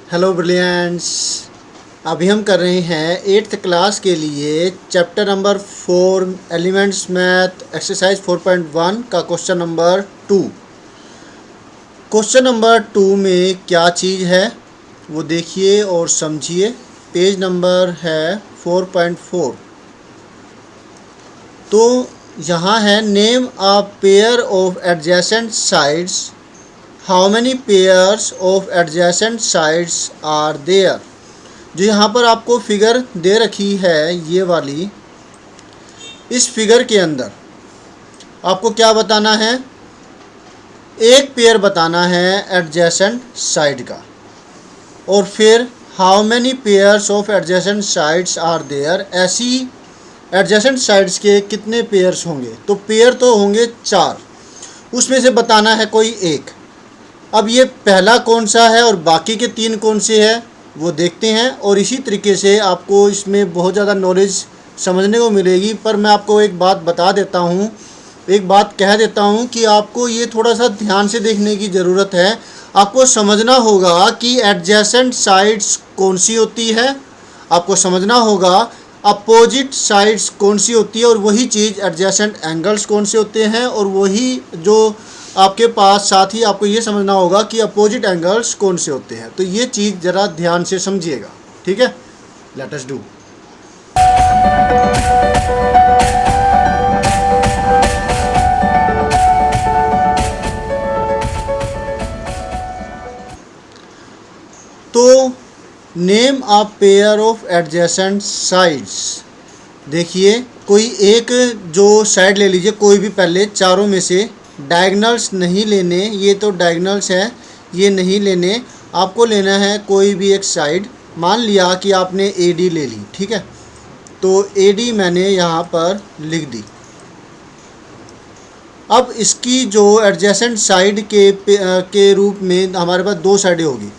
Hello brilliants. अभी हम कर रहे हैं 8th क्लास के लिए chapter number 4 elements math exercise 4.1 का क्वेश्चन नंबर 2। क्वेश्चन नंबर 2 में क्या चीज़ है वो देखिए और समझिए। पेज नंबर है 4.4। तो यहाँ है name a pair of adjacent sides. How many pairs of adjacent sides are there. जो यहाँ पर आपको फिगर दे रखी है ये वाली, इस फिगर के अंदर आपको क्या बताना है, एक पेयर बताना है एडजेसेंट साइड का। और फिर how many pairs of adjacent sides are there, ऐसी एडजेसेंट साइड्स के कितने पेयर्स होंगे। तो पेयर तो होंगे 4, उसमें से बताना है कोई एक। अब ये पहला कौन सा है और बाकी के 3 कौन से हैं वो देखते हैं। और इसी तरीके से आपको इसमें बहुत ज़्यादा नॉलेज समझने को मिलेगी। पर मैं आपको एक बात बता देता हूँ, एक बात कह देता हूँ कि आपको ये थोड़ा सा ध्यान से देखने की ज़रूरत है। आपको समझना होगा कि एडजेसेंट साइड्स कौन सी होती है, आपको समझना होगा अपोजिट साइड्स कौन सी होती है, और वही चीज़ एडजेसेंट एंगल्स कौन से होते हैं। और वही जो आपके पास साथ ही आपको ये समझना होगा कि अपोजिट एंगल्स कौन से होते हैं। तो ये चीज़ ज़रा ध्यान से समझिएगा, ठीक है। Let us do. तो name a pair of adjacent sides. देखिए कोई एक जो साइड ले लीजिए, कोई भी पहले चारों में से। डायगनल्स नहीं लेने, ये तो डायगनल्स है, ये नहीं लेने। आपको लेना है कोई भी एक साइड। मान लिया कि आपने AD ले ली, ठीक है। तो AD मैंने यहाँ पर लिख दी। अब इसकी जो एडजेसेंट साइड के रूप में हमारे पास 2 साइडें होगी,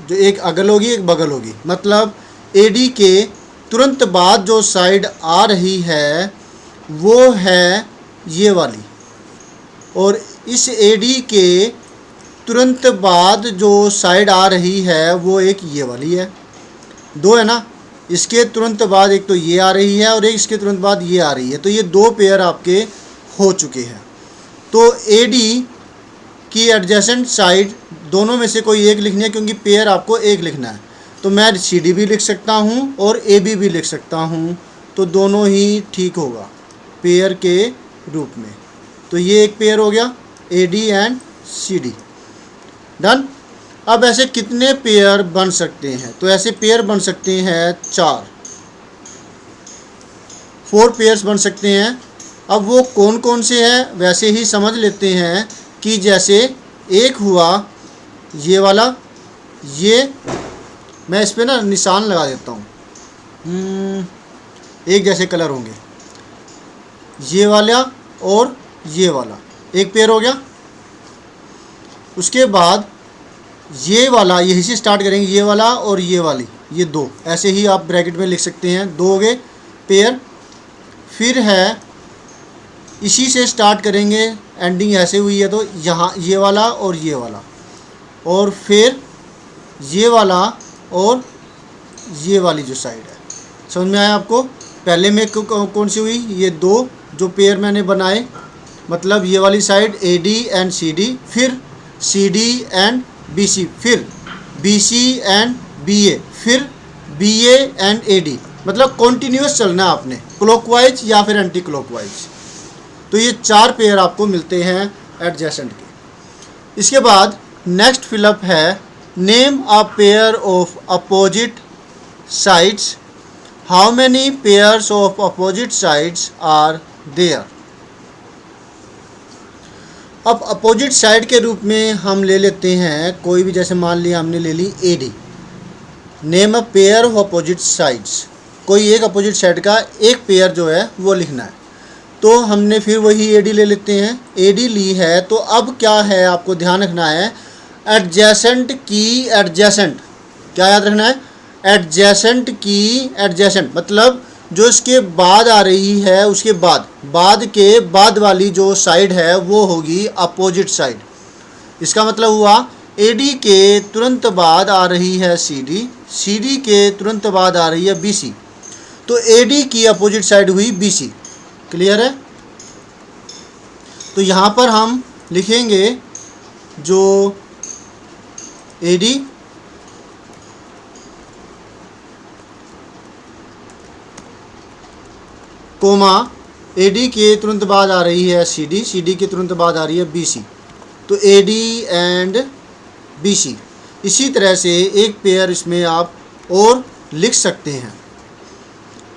जो एक अगल होगी एक बगल होगी। मतलब AD के तुरंत बाद जो साइड आ रही है वो है ये वाली, और इस AD के तुरंत बाद जो साइड आ रही है वो एक ये वाली है। 2 है ना, इसके तुरंत बाद एक तो ये आ रही है और एक इसके तुरंत बाद ये आ रही है। तो ये 2 पेयर आपके हो चुके हैं। तो AD की एडजेसेंट साइड दोनों में से कोई एक लिखनी है, क्योंकि पेयर आपको एक लिखना है। तो मैं CD भी लिख सकता हूँ और AB भी लिख सकता हूँ, तो दोनों ही ठीक होगा पेयर के रूप में। तो ये एक पेयर हो गया AD एंड CD। डन। अब ऐसे कितने पेयर बन सकते हैं, तो ऐसे पेयर बन सकते हैं 4 पेयर्स बन सकते हैं। अब वो कौन कौन से हैं वैसे ही समझ लेते हैं कि जैसे एक हुआ ये वाला, ये मैं इस पर ना निशान लगा देता हूँ, एक जैसे कलर होंगे, ये वाला और ये वाला एक पेयर हो गया। उसके बाद ये वाला, यहीं से स्टार्ट करेंगे, ये वाला और ये वाली, ये 2 ऐसे ही आप ब्रैकेट में लिख सकते हैं, 2 हो गए पेयर। फिर है इसी से स्टार्ट करेंगे, एंडिंग ऐसे हुई है तो यहाँ ये वाला और ये वाला, और फिर ये वाला और ये वाली जो साइड है। समझ में आया आपको। पहले में कौन सी हुई, ये 2 जो पेयर मैंने बनाए, मतलब ये वाली साइड AD एंड CD, फिर CD एंड BC, फिर BC एंड BA, फिर BA एंड AD। मतलब कॉन्टीन्यूस चलना है आपने, क्लॉकवाइज या फिर एंटी क्लॉकवाइज। तो ये 4 पेयर आपको मिलते हैं एडजेसेंट के। इसके बाद नेक्स्ट फिलअप है name a pair of opposite sides. How many pairs of opposite sides are there. अब अपोजिट साइड के रूप में हम ले लेते हैं कोई भी, जैसे मान लिया हमने ले ली AD। Name a pair of opposite sides, कोई एक अपोजिट साइड का एक पेयर जो है वो लिखना है। तो हमने फिर वही AD ले लेते हैं, AD ली है। तो अब क्या है आपको ध्यान रखना है, एडजेसेंट की एडजेसेंट, क्या याद रखना है, एडजेसेंट की एडजेसेंट, मतलब जो इसके बाद आ रही है उसके बाद के बाद वाली जो साइड है वो होगी अपोजिट साइड। इसका मतलब हुआ AD के तुरंत बाद आ रही है CD, CD के तुरंत बाद आ रही है BC, तो AD की अपोजिट साइड हुई BC। क्लियर है? तो यहाँ पर हम लिखेंगे जो AD कोमा AD के तुरंत बाद आ रही है CD, CD के तुरंत बाद आ रही है BC, तो AD एंड BC। इसी तरह से एक पेयर इसमें आप और लिख सकते हैं।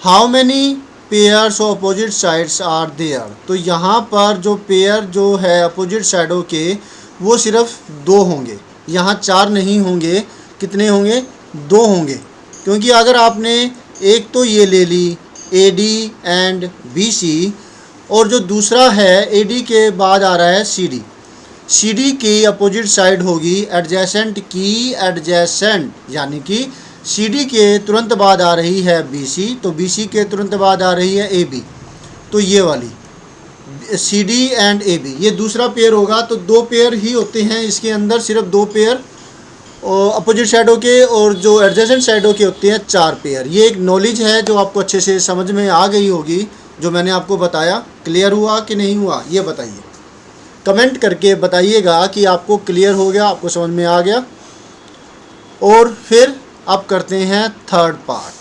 How many pairs of opposite sides are there, तो यहाँ पर जो पेयर जो है अपोजिट साइडों के वो सिर्फ 2 होंगे, यहाँ 4 नहीं होंगे। कितने होंगे? 2 होंगे, क्योंकि अगर आपने एक तो ये ले ली AD एंड BC, और जो दूसरा है AD के बाद आ रहा है CD, CD की अपोजिट साइड होगी एडजेसेंट की एडजेसेंट, यानी कि CD के तुरंत बाद आ रही है BC, तो BC के तुरंत बाद आ रही है AB, तो ये वाली CD एंड AB ये दूसरा पेयर होगा। तो 2 पेयर ही होते हैं इसके अंदर, सिर्फ 2 पेयर अपोजिट साइडों के, और जो एडजेसेंट साइडों के होते हैं 4 पेयर। ये एक नॉलेज है जो आपको अच्छे से समझ में आ गई होगी, जो मैंने आपको बताया। क्लियर हुआ कि नहीं हुआ, ये बताइए, कमेंट करके बताइएगा कि आपको क्लियर हो गया, आपको समझ में आ गया। और फिर अब करते हैं third part,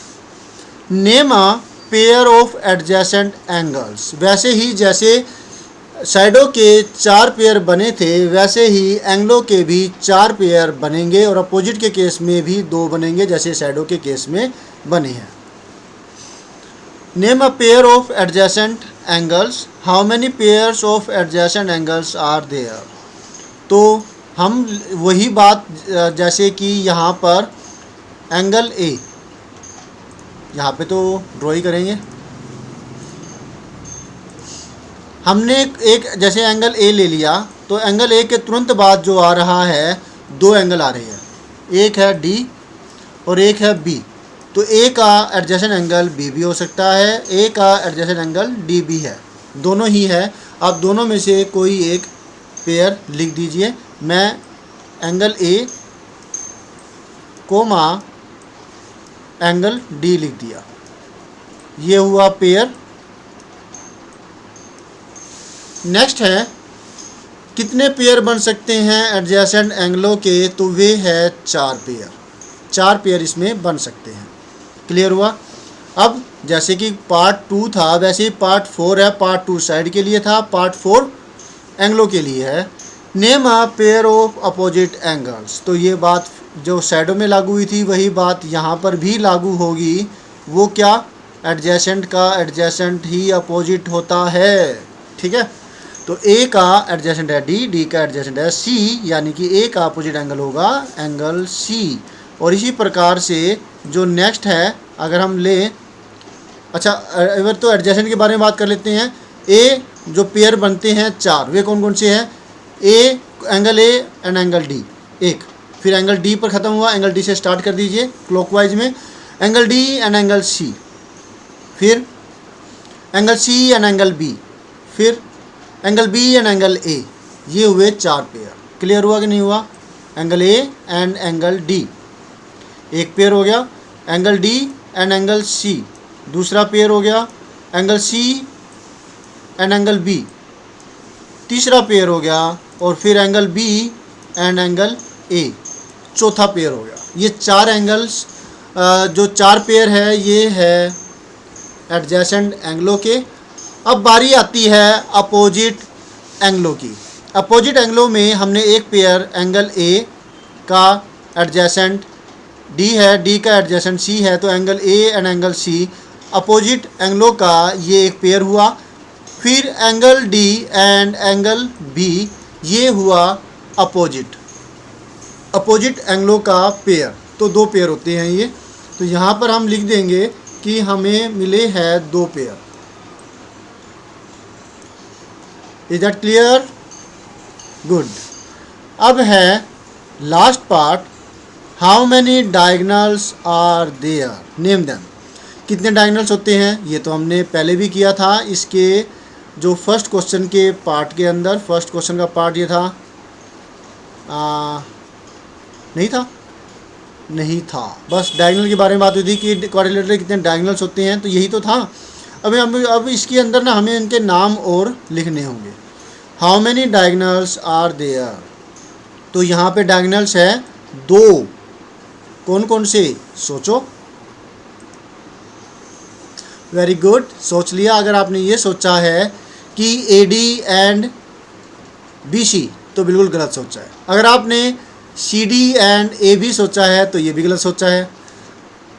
name a pair of adjacent angles. वैसे ही जैसे साइडों के 4 पेयर बने थे, वैसे ही एंगलों के भी 4 पेयर बनेंगे, और अपोजिट के केस में भी 2 बनेंगे जैसे साइडों के केस में बने हैं। Name a pair of adjacent angles, how many pairs of adjacent angles are there. तो हम वही बात, जैसे कि यहाँ पर एंगल A, यहाँ पे तो ड्रॉ करेंगे। हमने एक जैसे एंगल A ले लिया, तो एंगल A के तुरंत बाद जो आ रहा है 2 एंगल आ रहे हैं, एक है D और एक है B, तो A का एडजेसेंट एंगल B भी हो सकता है, A का एडजेसेंट एंगल D भी है, दोनों ही है। आप दोनों में से कोई एक पेयर लिख दीजिए। मैं angle A comma angle D लिख दिया, ये हुआ पेयर। नेक्स्ट है कितने पेयर बन सकते हैं एडजेसेंट एंगलों के, तो वे है 4 पेयर, 4 पेयर इसमें बन सकते हैं। क्लियर हुआ? अब जैसे कि पार्ट 2 था, वैसे ही पार्ट 4 है। पार्ट 2 साइड के लिए था, पार्ट 4 एंगलों के लिए है। Name a pair of opposite angles, तो ये बात जो साइडों में लागू हुई थी वही बात यहाँ पर भी लागू होगी। वो क्या? एडजेसेंट का एडजेसेंट ही अपोजिट होता है। ठीक है, तो A का एडजेसेंट है D, D का एडजेसेंट है C, यानी कि A का अपोजिट एंगल होगा एंगल C। और इसी प्रकार से जो नेक्स्ट है, अगर हम लें, अच्छा अगर तो एडजेसेंट के बारे में बात कर लेते हैं। A जो पेयर बनते हैं 4, वे कौन कौन से हैं? Angle A and angle D एक, फिर एंगल D पर ख़त्म हुआ, एंगल D से स्टार्ट कर दीजिए क्लॉकवाइज में, angle D and angle C, फिर angle C and angle B, फिर angle B and angle A। ये हुए 4 पेयर। क्लियर हुआ कि नहीं हुआ? Angle A and angle D एक पेयर हो गया, angle D and angle C दूसरा पेयर हो गया, angle C and angle B तीसरा पेयर हो गया, और फिर angle B and angle A चौथा पेयर हो गया। ये 4 एंगल्स जो 4 पेयर है, ये है एडजेसेंट एंगलों के। अब बारी आती है अपोजिट एंगलों की। अपोजिट एंगलों में हमने एक पेयर एंगल A का एडजेसेंट D है, D का एडजेसेंट C है, तो angle A and angle C opposite एंगलों का ये एक पेयर हुआ। फिर angle D and angle B, ये हुआ अपोजिट एंगलों का पेयर। तो 2 पेयर होते हैं ये। तो यहाँ पर हम लिख देंगे कि हमें मिले हैं 2 pair. Is that clear? Good. अब है last part, how many diagonals are there, name them. कितने डायगनल्स होते हैं? ये तो हमने पहले भी किया था। इसके जो फर्स्ट क्वेश्चन के पार्ट के अंदर, फर्स्ट क्वेश्चन का पार्ट ये था नहीं था, नहीं था। बस डायगोनल के बारे में बात हुई थी कि क्वाड्रिलेटरल के कितने डायगोनल्स होते हैं, तो यही तो था। अब इसके अंदर ना हमें इनके नाम और लिखने होंगे। How many diagonals are there, तो यहाँ पे डायगोनल्स है 2। कौन कौन से, सोचो। वेरी गुड, सोच लिया। अगर आपने ये सोचा है कि AD एंड BC, तो बिल्कुल गलत सोचा है। अगर आपने CD एंड AB सोचा है तो ये भी गलत सोचा है।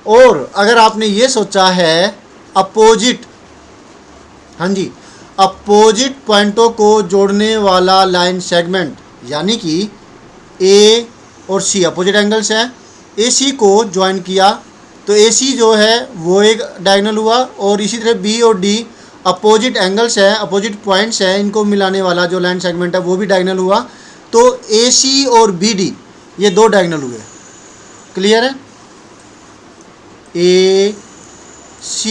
और अगर आपने ये सोचा है अपोजिट, हाँ जी, अपोजिट पॉइंटों को जोड़ने वाला लाइन सेगमेंट, यानी कि A और C अपोजिट एंगल्स हैं, AC को ज्वाइन किया तो AC जो है वो एक डायगोनल हुआ, और इसी तरह B और D अपोजिट एंगल्स हैं, अपोजिट पॉइंट्स हैं, इनको मिलाने वाला जो लाइन सेगमेंट है वो भी डायगोनल हुआ। तो AC और BD ये 2 डायगोनल हुए। क्लियर है? AC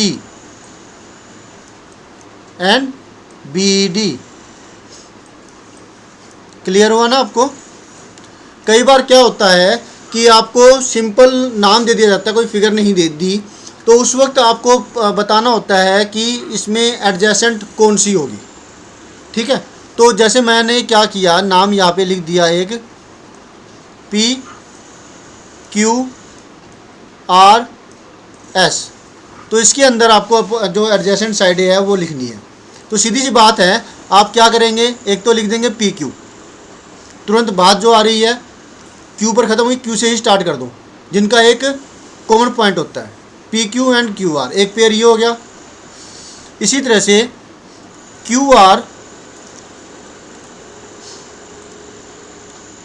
एंड BD क्लियर हुआ ना आपको? कई बार क्या होता है कि आपको सिंपल नाम दे दिया जाता है, कोई फिगर नहीं दे दी, तो उस वक्त आपको बताना होता है कि इसमें एडजेसेंट कौन सी होगी। ठीक है, तो जैसे मैंने क्या किया, नाम यहाँ पे लिख दिया एक PQRS, तो इसके अंदर आपको जो एडजेसेंट साइड है वो लिखनी है। तो सीधी सी बात है, आप क्या करेंगे, एक तो लिख देंगे PQ, तुरंत बाद जो आ रही है Q पर ख़त्म हुई, Q से ही स्टार्ट कर दो, जिनका एक कॉमन पॉइंट होता है। PQ एंड QR, एक पेयर ये हो गया। इसी तरह से QR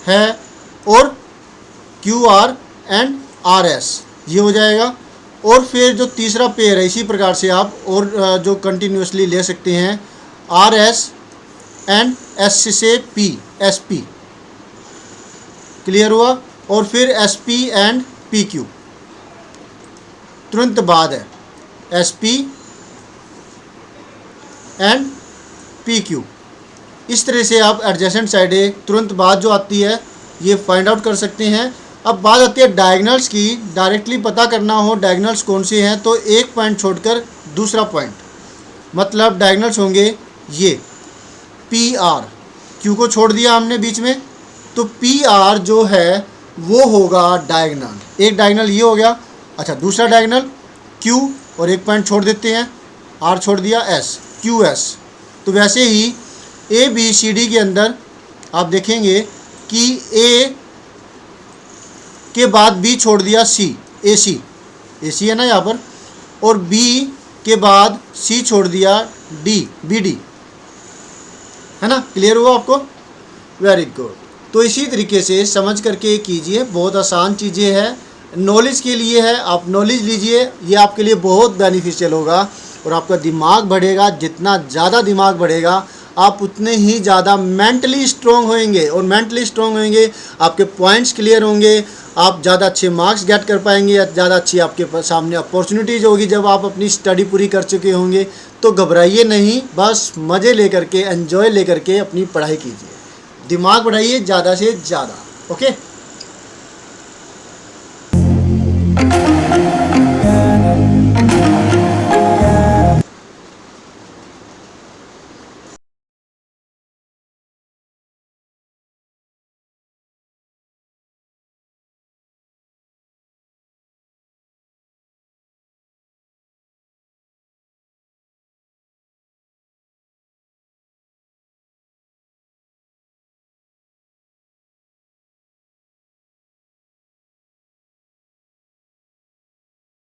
है और QR एंड RS ये हो जाएगा। और फिर जो तीसरा पेयर है, इसी प्रकार से आप और जो कंटिन्यूसली ले सकते हैं, RS एंड S से P, SP। क्लियर हुआ? और फिर SP एंड PQ तुरंत बाद है, SP एंड PQ। इस तरह से आप एडजेसेंट साइडें तुरंत बाद जो आती है ये फाइंड आउट कर सकते हैं। अब बात आती है डायगोनल्स की। डायरेक्टली पता करना हो डायगोनल्स कौन से हैं, तो एक पॉइंट छोड़कर दूसरा पॉइंट, मतलब डायगोनल्स होंगे ये PR, Q को छोड़ दिया हमने बीच में, तो PR जो है वो होगा डायगोनल। एक डायगोनल ये हो गया। अच्छा, दूसरा डायगोनल Q और एक पॉइंट छोड़ देते हैं, R छोड़ दिया, S, QS। तो वैसे ही ABCD के अंदर आप देखेंगे कि A के बाद B छोड़ दिया C, AC है ना यहाँ पर, और B के बाद C छोड़ दिया D, BD, है ना? क्लियर हुआ आपको? Very good. तो इसी तरीके से समझ करके कीजिए, बहुत आसान चीज़ें हैं, नॉलेज के लिए है, आप नॉलेज लीजिए, ये आपके लिए बहुत बेनिफिशियल होगा और आपका दिमाग बढ़ेगा। जितना ज़्यादा दिमाग बढ़ेगा आप उतने ही ज़्यादा मेंटली स्ट्रॉन्ग होंगे, और मेंटली स्ट्रॉन्ग होंगे आपके पॉइंट्स क्लियर होंगे, आप ज़्यादा अच्छे मार्क्स गेट कर पाएंगे, या ज़्यादा अच्छी आपके सामने अपॉर्चुनिटीज़ होगी जब आप अपनी स्टडी पूरी कर चुके होंगे। तो घबराइए नहीं, बस मज़े लेकर के, एंजॉय लेकर के अपनी पढ़ाई कीजिए, दिमाग बढ़ाइए ज़्यादा से ज़्यादा। ओके।